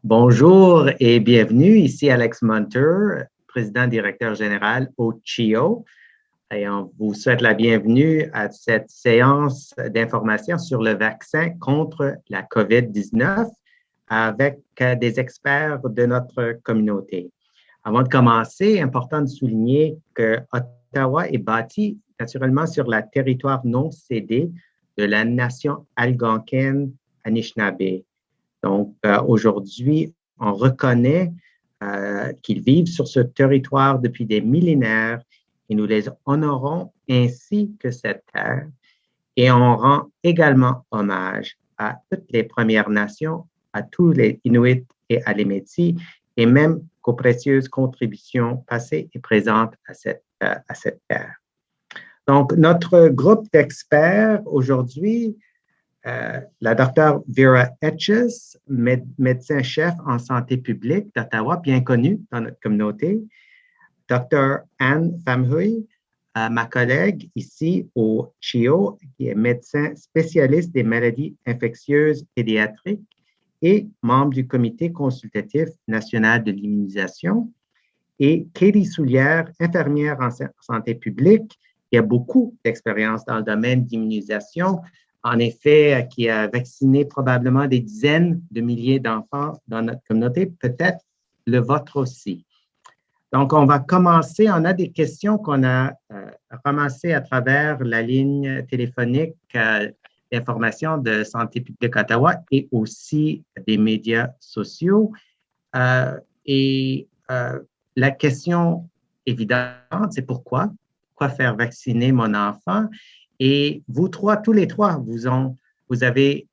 Bonjour et bienvenue. Ici Alex Munter, président-directeur général au CHIO. Et on vous souhaite la bienvenue à cette séance d'information sur le vaccin contre la COVID-19 avec des experts de notre communauté. Avant de commencer, important de souligner que Ottawa est bâti naturellement sur le territoire non cédé de la nation algonquine Anishinaabe. Donc, aujourd'hui, on reconnaît qu'ils vivent sur ce territoire depuis des millénaires et nous les honorons ainsi que cette terre. Et on rend également hommage à toutes les Premières Nations, à tous les Inuits et à les Métis, et même qu'aux précieuses contributions passées et présentes à cette terre. Donc, notre groupe d'experts aujourd'hui, la docteure Vera Etches, médecin-chef en santé publique d'Ottawa, bien connue dans notre communauté. Dr. Anne Famhui, ma collègue ici au CHIO, qui est médecin spécialiste des maladies infectieuses pédiatriques et membre du Comité consultatif national de l'immunisation. Et Katie Soulière, infirmière en santé publique, qui a beaucoup d'expérience dans le domaine d'immunisation, en effet, qui a vacciné probablement des dizaines de milliers d'enfants dans notre communauté, peut-être le vôtre aussi. Donc, on va commencer. On a des questions qu'on a ramassées à travers la ligne téléphonique d'information de Santé publique Ottawa et aussi des médias sociaux. La question évidente, c'est pourquoi? Pourquoi faire vacciner mon enfant? Et vous trois, tous les trois, vous avez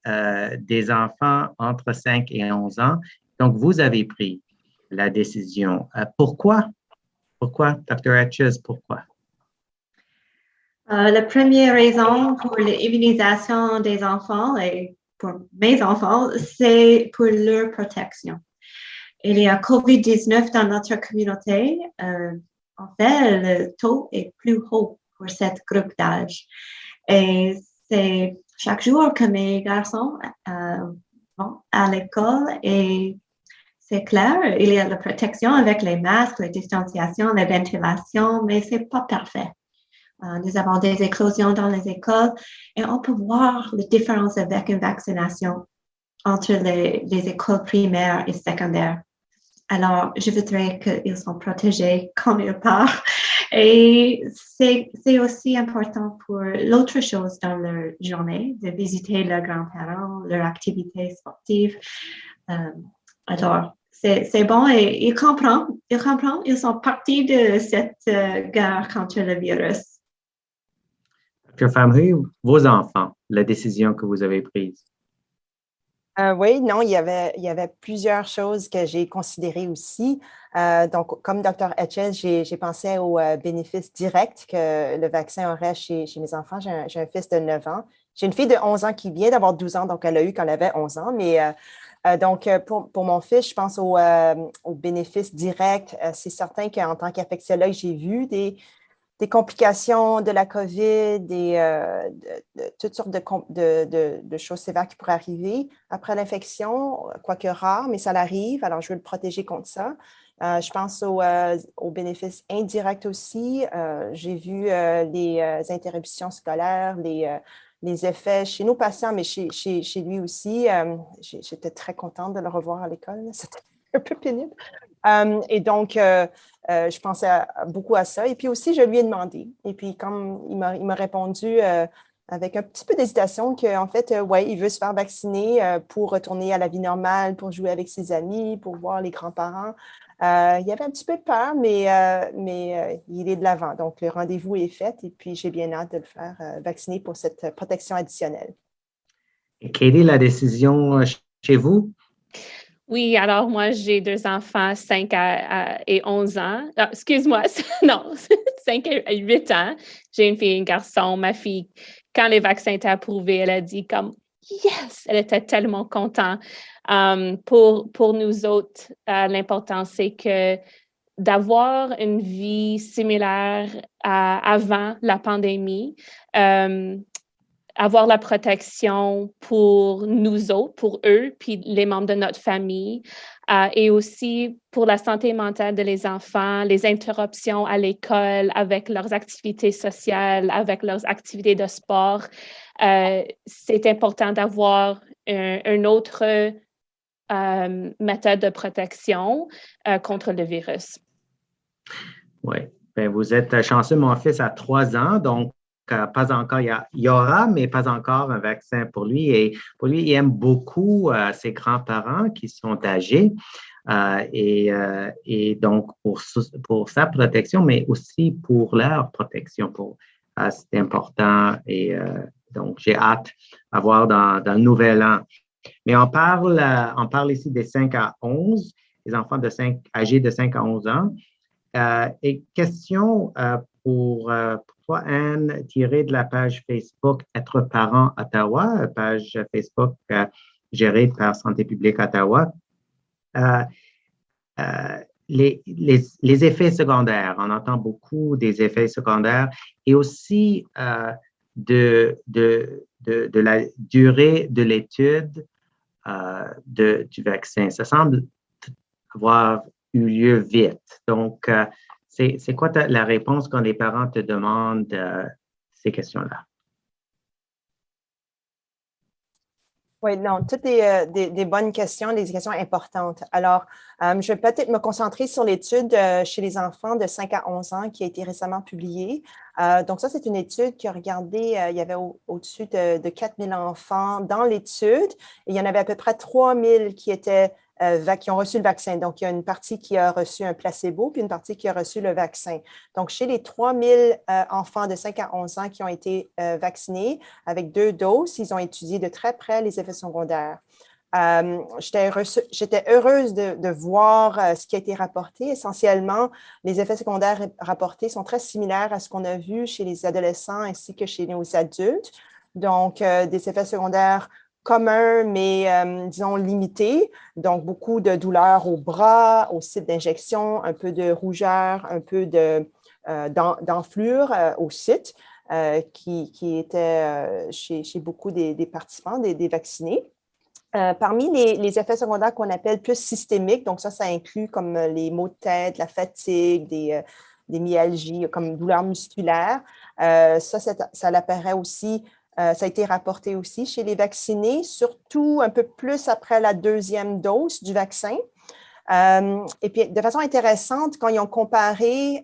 des enfants entre 5 et 11 ans. Donc, vous avez pris la décision. Pourquoi? Pourquoi, Dr. Etches, pourquoi? La première raison pour l'immunisation des enfants et pour mes enfants, c'est pour leur protection. Il y a COVID-19 dans notre communauté. En fait, le taux est plus haut pour ce groupe d'âge. Et c'est chaque jour que mes garçons vont à l'école et c'est clair, il y a la protection avec les masques, la distanciation, la ventilation, mais c'est pas parfait. Nous avons des éclosions dans les écoles et on peut voir la différence avec une vaccination entre les écoles primaires et secondaires. Alors, je voudrais qu'ils soient protégés quand ils partent. Et c'est aussi important pour l'autre chose dans leur journée, de visiter leurs grands-parents, leur activité sportive. Alors, c'est bon et ils comprennent, ils sont partis de cette guerre contre le virus. Dr. Famhui, vos enfants, la décision que vous avez prise. Oui, non, il y avait plusieurs choses que j'ai considérées aussi. Donc, comme Dr. Etches, j'ai pensé aux bénéfices directs que le vaccin aurait chez mes enfants. J'ai un fils de 9 ans. J'ai une fille de 11 ans qui vient d'avoir 12 ans, donc elle a eu quand elle avait 11 ans. Mais donc, pour mon fils, je pense aux bénéfices directs. C'est certain qu'en tant qu'infectiologue, j'ai vu des complications de la COVID, toutes sortes de choses sévères qui pourraient arriver après l'infection, quoique rare, mais ça l'arrive. Alors, je veux le protéger contre ça. Je pense aux bénéfices indirects aussi. J'ai vu les interruptions scolaires, les effets chez nos patients, mais chez lui aussi. J'étais très contente de le revoir à l'école. C'était un peu pénible. Et donc, je pensais beaucoup à ça. Et puis aussi, je lui ai demandé. Et puis, comme il m'a répondu avec un petit peu d'hésitation qu'en fait, ouais, il veut se faire vacciner pour retourner à la vie normale, pour jouer avec ses amis, pour voir les grands-parents. Il y avait un petit peu de peur, mais il est de l'avant. Donc, le rendez-vous est fait et puis j'ai bien hâte de le faire vacciner pour cette protection additionnelle. Et Katie, la décision chez vous? Oui, alors moi, j'ai 2 enfants, 5 et 11 ans. Ah, excuse-moi, non, 5 et 8 ans. J'ai une fille et un garçon. Ma fille, quand les vaccins étaient approuvés, elle a dit comme « Yes! » Elle était tellement contente. Pour nous autres, l'important, c'est que d'avoir une vie similaire à avant la pandémie, avoir la protection pour nous autres, pour eux, puis les membres de notre famille, et aussi pour la santé mentale de les enfants, les interruptions à l'école avec leurs activités sociales, avec leurs activités de sport. C'est important d'avoir une autre méthode de protection contre le virus. Oui, bien, vous êtes chanceux. Mon fils a 3 ans, donc pas encore, il y aura, mais pas encore un vaccin pour lui. Et pour lui, il aime beaucoup ses grands-parents qui sont âgés. Et donc, pour sa protection, mais aussi pour leur protection. C'est important. Et donc, j'ai hâte à voir dans le nouvel an. Mais on parle ici des 5 à 11, les enfants âgés de 5 à 11 ans. Et question pour toi, Anne, tirée de la page Facebook Être parent Ottawa, page Facebook gérée par Santé publique Ottawa. Les effets secondaires, on entend beaucoup des effets secondaires et aussi de la durée de l'étude du vaccin. Ça semble avoir eu lieu vite. Donc, c'est quoi la réponse quand les parents te demandent ces questions-là? Oui, non, toutes des bonnes questions, des questions importantes. Alors, je vais peut-être me concentrer sur l'étude chez les enfants de 5 à 11 ans qui a été récemment publiée. Donc, ça, c'est une étude qui a regardé, il y avait au-dessus de 4 000 enfants dans l'étude et il y en avait à peu près 3 000 qui ont reçu le vaccin. Donc, il y a une partie qui a reçu un placebo puis une partie qui a reçu le vaccin. Donc, chez les 3 000 enfants de 5 à 11 ans qui ont été vaccinés avec 2 doses, ils ont étudié de très près les effets secondaires. J'étais heureuse de voir ce qui a été rapporté. Essentiellement, les effets secondaires rapportés sont très similaires à ce qu'on a vu chez les adolescents ainsi que chez nos adultes. Donc, des effets secondaires communs, mais disons limités. Donc, beaucoup de douleurs au bras, au site d'injection, un peu de rougeur, un peu d'enflure au site qui était chez beaucoup des participants, des vaccinés. Parmi les effets secondaires qu'on appelle plus systémiques, donc ça inclut comme les maux de tête, la fatigue, des myalgies, comme douleurs musculaires. Ça apparaît aussi. Ça a été rapporté aussi chez les vaccinés, surtout un peu plus après la 2e dose du vaccin. Et puis, de façon intéressante, quand ils ont comparé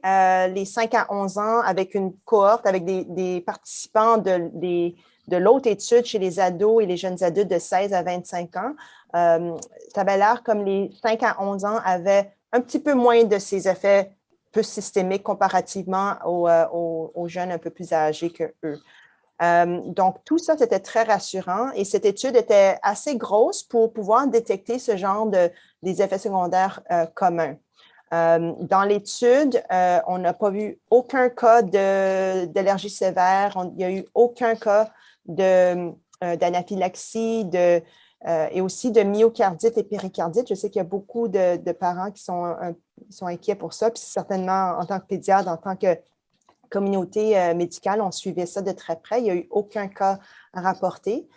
les 5 à 11 ans avec une cohorte, avec des participants de l'autre étude chez les ados et les jeunes adultes de 16 à 25 ans, ça avait l'air comme les 5 à 11 ans avaient un petit peu moins de ces effets plus systémiques comparativement aux jeunes un peu plus âgés qu'eux. Donc, tout ça, c'était très rassurant et cette étude était assez grosse pour pouvoir détecter ce genre des effets secondaires communs. Dans l'étude, on n'a pas vu aucun cas d'allergie sévère, il n'y a eu aucun cas d'anaphylaxie et aussi de myocardite et péricardite. Je sais qu'il y a beaucoup de parents qui sont inquiets pour ça, puis certainement en tant que pédiatre, en tant que communauté médicale, on suivait ça de très près. Il n'y a eu aucun cas rapporté.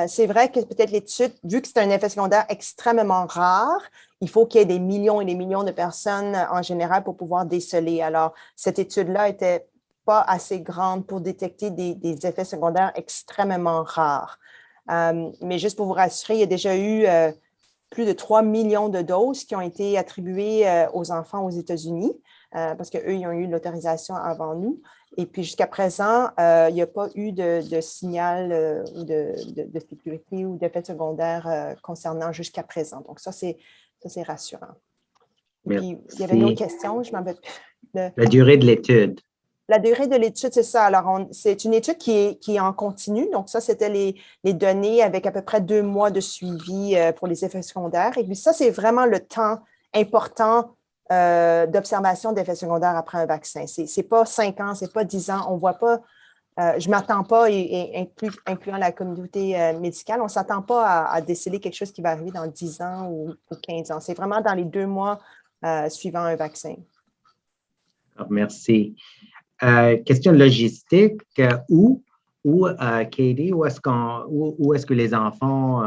C'est vrai que peut-être l'étude, vu que c'est un effet secondaire extrêmement rare, il faut qu'il y ait des millions et des millions de personnes en général pour pouvoir déceler. Alors, cette étude-là n'était pas assez grande pour détecter des effets secondaires extrêmement rares. Mais juste pour vous rassurer, il y a déjà eu plus de 3 millions de doses qui ont été attribuées aux enfants aux États-Unis. Parce qu'eux, ils ont eu l'autorisation avant nous. Et puis, jusqu'à présent, il n'y a pas eu de signal ou de sécurité ou d'effet secondaire concernant jusqu'à présent. Donc, ça, c'est rassurant. Et puis, il y avait une autre question, je m'en vais. La durée de l'étude. La durée de l'étude, c'est ça. Alors, c'est une étude qui est en continu. Donc, ça, c'était les données avec à peu près 2 mois de suivi pour les effets secondaires. Et puis, ça, c'est vraiment le temps important d'observation d'effets secondaires après un vaccin. Ce n'est pas 5 ans, ce n'est pas 10 ans. On ne voit pas, je ne m'attends pas, incluant la communauté médicale, on ne s'attend pas à déceler quelque chose qui va arriver dans 10 ans ou 15 ans. C'est vraiment dans les 2 mois suivant un vaccin. Merci. Question logistique, où Katie, où est-ce que les enfants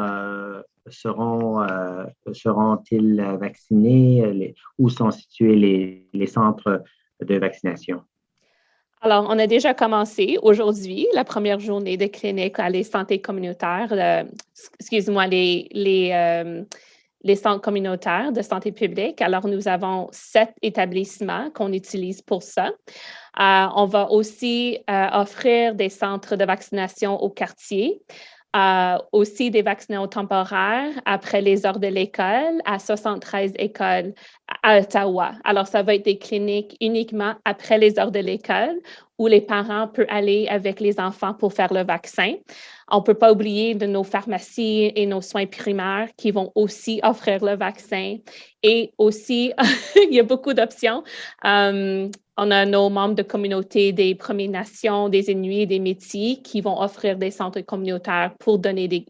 seront-ils vaccinés? Où sont situés les centres de vaccination? Alors, on a déjà commencé aujourd'hui la première journée de clinique à les santé communautaires, excuse-moi, les centres communautaires de santé publique. Alors, nous avons 7 établissements qu'on utilise pour ça. On va aussi offrir des centres de vaccination au quartier. Aussi des vaccinations temporaires après les heures de l'école à 73 écoles à Ottawa. Alors, ça va être des cliniques uniquement après les heures de l'école où les parents peuvent aller avec les enfants pour faire le vaccin. On ne peut pas oublier de nos pharmacies et nos soins primaires qui vont aussi offrir le vaccin. Et aussi, il y a beaucoup d'options. On a nos membres de communauté des Premières Nations, des Inuits, des Métis qui vont offrir des centres communautaires pour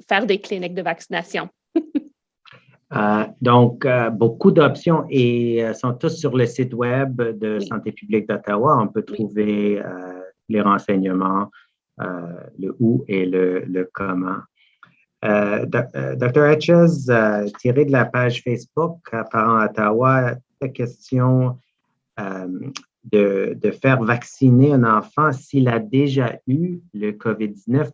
faire des cliniques de vaccination. Donc, beaucoup d'options et sont tous sur le site web de Santé publique d'Ottawa. On peut trouver les renseignements, le où et le comment. Dr. Etches, tiré de la page Facebook Parents Ottawa, la question de faire vacciner un enfant s'il a déjà eu le COVID-19.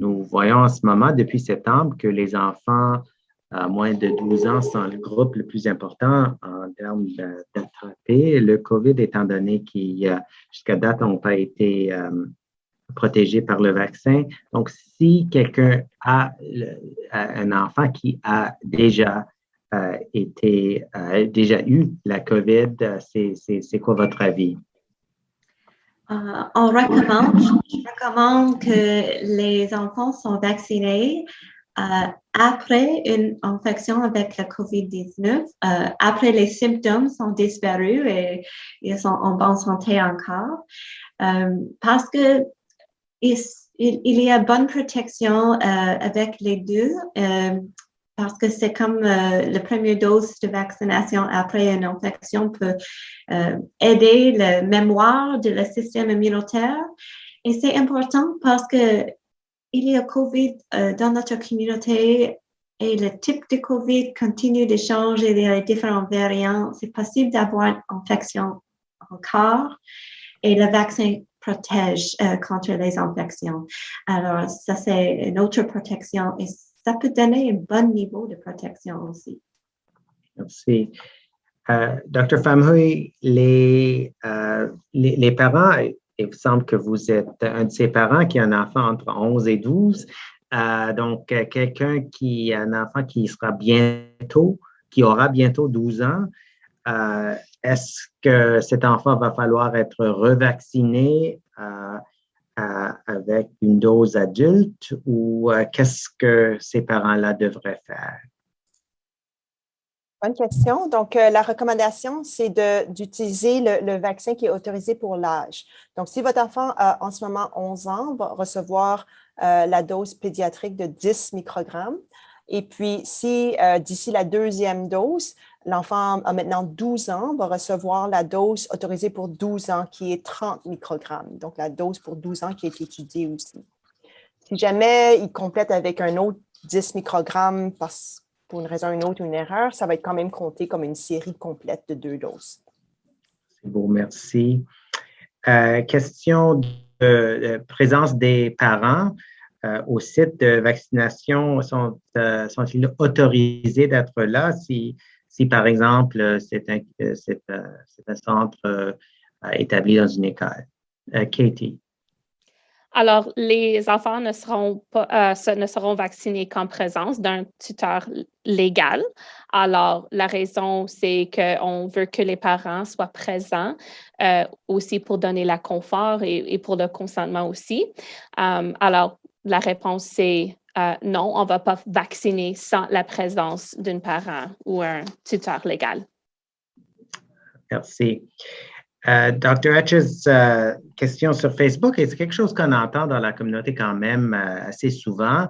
Nous voyons en ce moment, depuis septembre, que les enfants à moins de 12 ans sont le groupe le plus important en termes d'attraper le COVID, étant donné qu'ils, jusqu'à date, n'ont pas été protégés par le vaccin. Donc, si quelqu'un a un enfant qui a déjà déjà eu la COVID, c'est quoi votre avis? Je recommande que les enfants sont vaccinés après une infection avec la COVID-19, après les symptômes sont disparus et ils sont en bonne santé encore, parce que il y a bonne protection avec les deux, parce que c'est comme la première dose de vaccination après une infection peut aider la mémoire du système immunitaire. Et c'est important parce que il y a COVID dans notre communauté et le type de COVID continue de changer, il y a différents variants. C'est possible d'avoir une infection encore et le vaccin protège contre les infections. Alors, ça, c'est une autre protection et ça peut donner un bon niveau de protection aussi. Merci. Dr. Famhui, les parents, il me semble que vous êtes un de ces parents qui a un enfant entre 11 et 12. Donc, quelqu'un qui a un enfant qui aura bientôt 12 ans. Est-ce que cet enfant va falloir être revacciné avec une dose adulte ou qu'est-ce que ces parents-là devraient faire? Bonne question. Donc, la recommandation, c'est d'utiliser le vaccin qui est autorisé pour l'âge. Donc, si votre enfant a en ce moment 11 ans, va recevoir la dose pédiatrique de 10 microgrammes. Et puis, si d'ici la deuxième dose, l'enfant a maintenant 12 ans, va recevoir la dose autorisée pour 12 ans qui est 30 microgrammes. Donc, la dose pour 12 ans qui est étudiée aussi. Si jamais il complète avec un autre 10 microgrammes pour une raison ou une autre, une erreur, ça va être quand même compté comme une série complète de 2 doses. C'est beau, merci. Question de présence des parents au site de vaccination. Sont-ils autorisés d'être là si par exemple, c'est un centre établi dans une école? Katie. Alors, les enfants ne seront vaccinés qu'en présence d'un tuteur légal. Alors, la raison, c'est qu'on veut que les parents soient présents aussi pour donner la confort et pour le consentement aussi. Alors, la réponse, c'est non, on ne va pas vacciner sans la présence d'un parent ou un tuteur légal. Merci. Dr. Etches, question sur Facebook, et c'est quelque chose qu'on entend dans la communauté quand même assez souvent.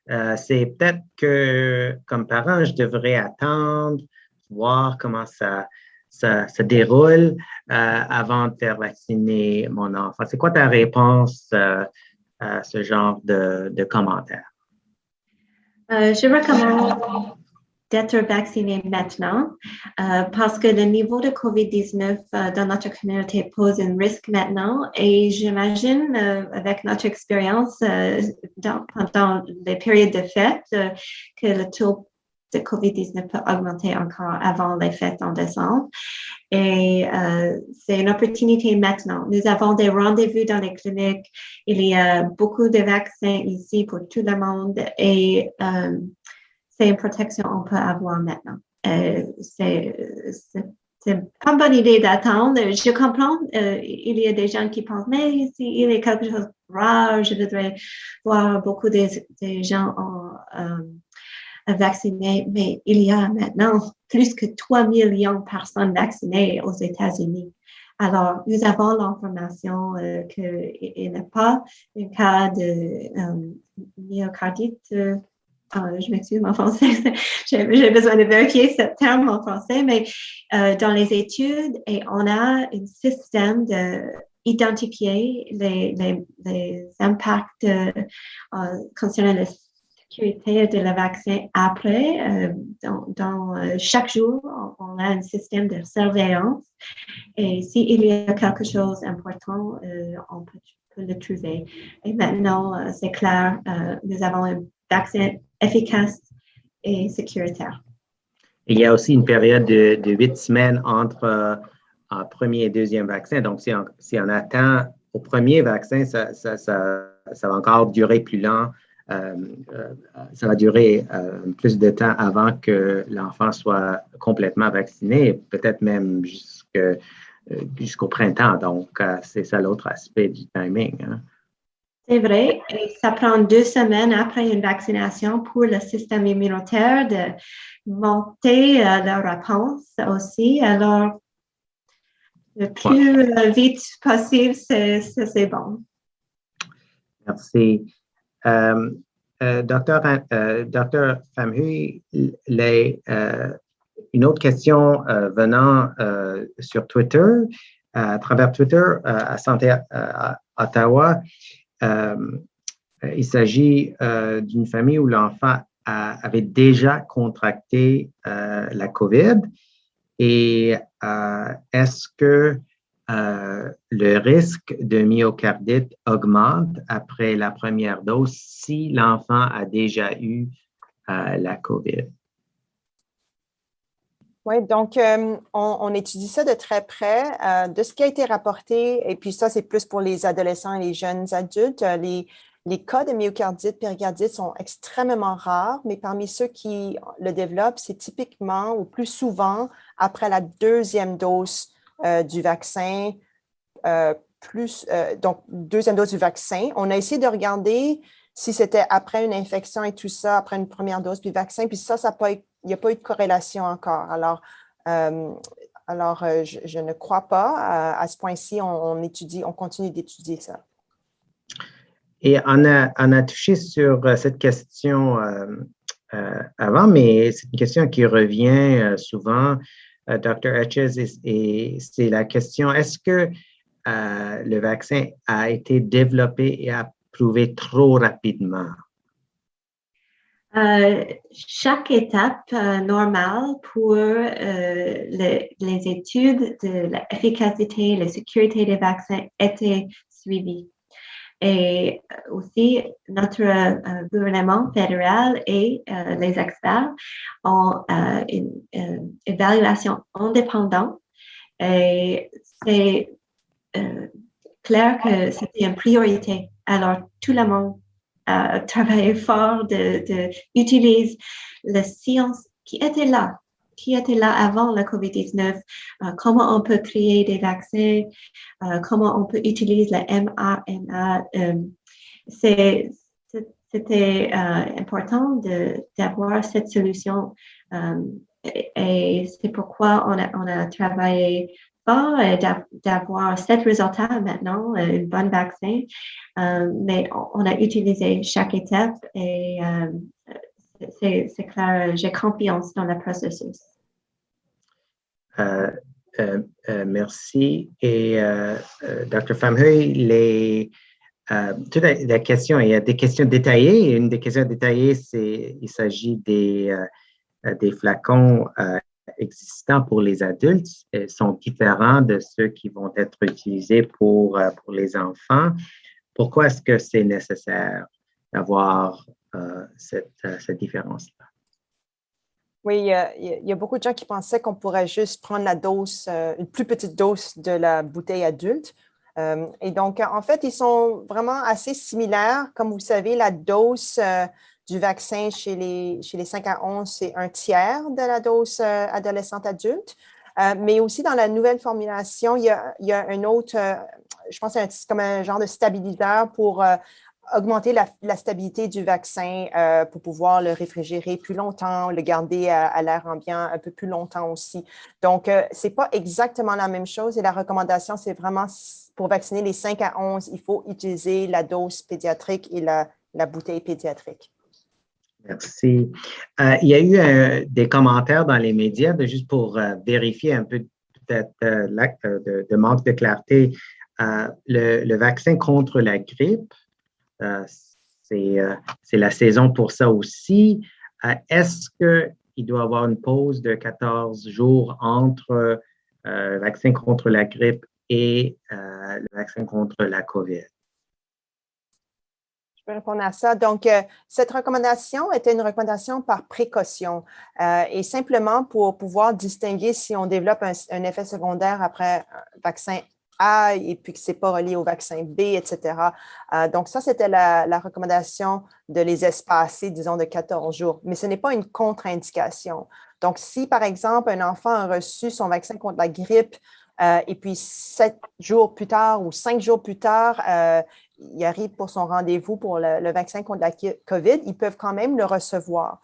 C'est peut-être que, comme parent, je devrais attendre, voir comment ça se déroule avant de faire vacciner mon enfant? C'est quoi ta réponse à ce genre de commentaires? Je recommande d'être vacciné maintenant parce que le niveau de COVID-19 dans notre communauté pose un risque maintenant et j'imagine avec notre expérience pendant les périodes de fête que le taux de COVID-19 peut augmenter encore avant les fêtes en décembre. Et c'est une opportunité maintenant. Nous avons des rendez-vous dans les cliniques. Il y a beaucoup de vaccins ici pour tout le monde et c'est une protection qu'on peut avoir maintenant. C'est pas une bonne idée d'attendre. Je comprends, il y a des gens qui pensent, mais s'il y a quelque chose de rare, je voudrais voir beaucoup de gens vaccinés, mais il y a maintenant plus que 3 millions de personnes vaccinées aux États-Unis. Alors, nous avons l'information qu'il n'y a pas un cas de myocardite. Je m'excuse en français, j'ai besoin de vérifier ce terme en français, mais dans les études, et on a un système d'identifier les impacts concernant la sécurité de le vaccin après. Dans chaque jour, on a un système de surveillance et s'il y a quelque chose d'important, on peut le trouver. Et maintenant, c'est clair, nous avons un vaccin efficace et sécuritaire. Il y a aussi une période de 8 semaines entre premier et deuxième vaccin. Donc, si on attend au premier vaccin, ça va encore durer plus long. Ça va durer plus de temps avant que l'enfant soit complètement vacciné, peut-être même jusqu'au printemps. Donc, c'est ça l'autre aspect du timing. Hein. C'est vrai, et ça prend 2 semaines après une vaccination pour le système immunitaire de monter la réponse aussi. Alors, le plus vite possible, c'est bon. Merci. Docteur Famhui, une autre question venant sur Twitter, à travers Twitter, à Santé à Ottawa. Il s'agit d'une famille où l'enfant avait déjà contracté la COVID. Et est-ce que le risque de myocardite augmente après la première dose si l'enfant a déjà eu la COVID? Oui, donc on étudie ça de très près. De ce qui a été rapporté, et puis ça, c'est plus pour les adolescents et les jeunes adultes, les cas de myocardite, péricardite sont extrêmement rares, mais parmi ceux qui le développent, c'est typiquement ou plus souvent après la deuxième dose du vaccin, donc deuxième dose du vaccin. On a essayé de regarder si c'était après une infection et tout ça, après une première dose du vaccin, puis ça il n'y a pas eu de corrélation encore. Alors, je ne crois pas. À ce point-ci, on continue d'étudier ça. Et on a touché sur cette question avant, mais c'est une question qui revient souvent, Dr. Etches, et c'est la question, est-ce que le vaccin a été développé et approuvé trop rapidement? Chaque étape normale pour les études de l'efficacité et la sécurité des vaccins était suivie. Et aussi, notre gouvernement fédéral et les experts ont une évaluation indépendante. Et c'est clair que c'était une priorité. Alors, tout le monde a travaillé fort d'utiliser la science qui était là avant la COVID-19, comment on peut créer des vaccins, comment on peut utiliser la mRNA. C'était important d'avoir cette solution et c'est pourquoi on a travaillé fort d'avoir 7 résultats maintenant, un bon vaccin, mais on a utilisé chaque étape et c'est clair, j'ai confiance dans le processus. merci. Et Dr. Pham Huy, toute la question, il y a des questions détaillées. Une des questions détaillées, il s'agit des flacons existants pour les adultes. Ils sont différents de ceux qui vont être utilisés pour les enfants. Pourquoi est-ce que c'est nécessaire d'avoir cette différence-là? Oui, il y a beaucoup de gens qui pensaient qu'on pourrait juste prendre la dose, une plus petite dose de la bouteille adulte. Et donc, en fait, ils sont vraiment assez similaires. Comme vous savez, la dose du vaccin chez les 5 à 11, c'est un tiers de la dose adolescente adulte. Mais aussi, dans la nouvelle formulation, il y a un autre, je pense, c'est comme un genre de stabiliseur pour augmenter la stabilité du vaccin pour pouvoir le réfrigérer plus longtemps, le garder à l'air ambiant un peu plus longtemps aussi. Donc, ce n'est pas exactement la même chose et la recommandation, c'est vraiment pour vacciner les 5 à 11, il faut utiliser la dose pédiatrique et la bouteille pédiatrique. Merci. Il y a eu des commentaires dans les médias, juste pour vérifier un peu peut-être l'acte de manque de clarté. Le vaccin contre la grippe, c'est la saison pour ça aussi. Est-ce qu'il doit y avoir une pause de 14 jours entre le vaccin contre la grippe et le vaccin contre la COVID? Je peux répondre à ça. Donc, cette recommandation était une recommandation par précaution et simplement pour pouvoir distinguer si on développe un effet secondaire après un vaccin A et puis que ce n'est pas relié au vaccin B, etc. Donc, ça, c'était la recommandation de les espacer, disons, de 14 jours. Mais ce n'est pas une contre-indication. Donc, si, par exemple, un enfant a reçu son vaccin contre la grippe et puis 7 jours plus tard ou 5 jours plus tard, il arrive pour son rendez-vous pour le vaccin contre la COVID, ils peuvent quand même le recevoir.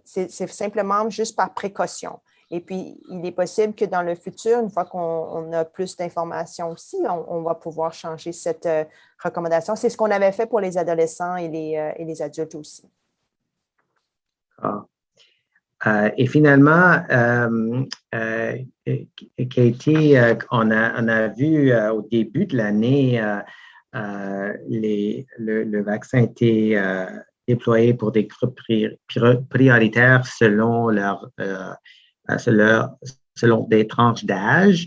C'est simplement juste par précaution. Et puis, il est possible que dans le futur, une fois qu'on a plus d'informations aussi, on va pouvoir changer cette recommandation. C'est ce qu'on avait fait pour les adolescents et les adultes aussi. Et finalement, Katie, on a vu au début de l'année, le vaccin a été déployé pour des groupes prioritaires selon des tranches d'âge.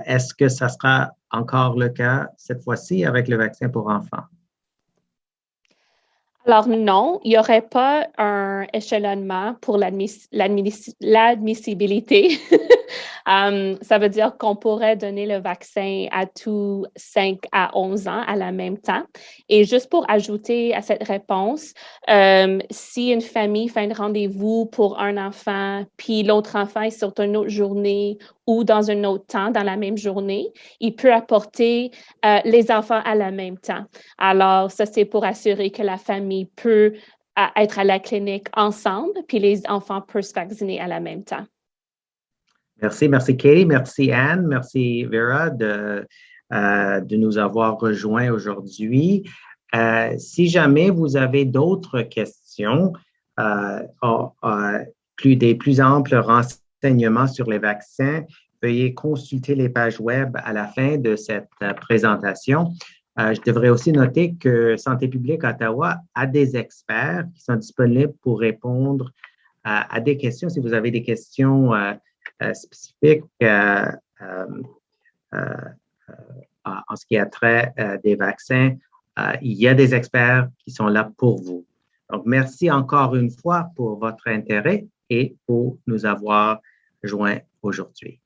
Est-ce que ça sera encore le cas cette fois-ci avec le vaccin pour enfants? Alors non, il n'y aurait pas un échelonnement pour l'admissibilité. Ça veut dire qu'on pourrait donner le vaccin à tous 5 à 11 ans à la même temps. Et juste pour ajouter à cette réponse, si une famille fait un rendez-vous pour un enfant, puis l'autre enfant est sur une autre journée ou dans un autre temps, dans la même journée, il peut apporter les enfants à la même temps. Alors, ça, c'est pour assurer que la famille peut être à la clinique ensemble, puis les enfants peuvent se vacciner à la même temps. Merci Katie, merci Anne, merci Vera de nous avoir rejoints aujourd'hui. Si jamais vous avez d'autres questions, des plus amples renseignements sur les vaccins, veuillez consulter les pages web à la fin de cette présentation. Je devrais aussi noter que Santé publique Ottawa a des experts qui sont disponibles pour répondre à des questions. Si vous avez des questions spécifiques en ce qui a trait des vaccins, il y a des experts qui sont là pour vous. Donc, merci encore une fois pour votre intérêt et pour nous avoir joints aujourd'hui.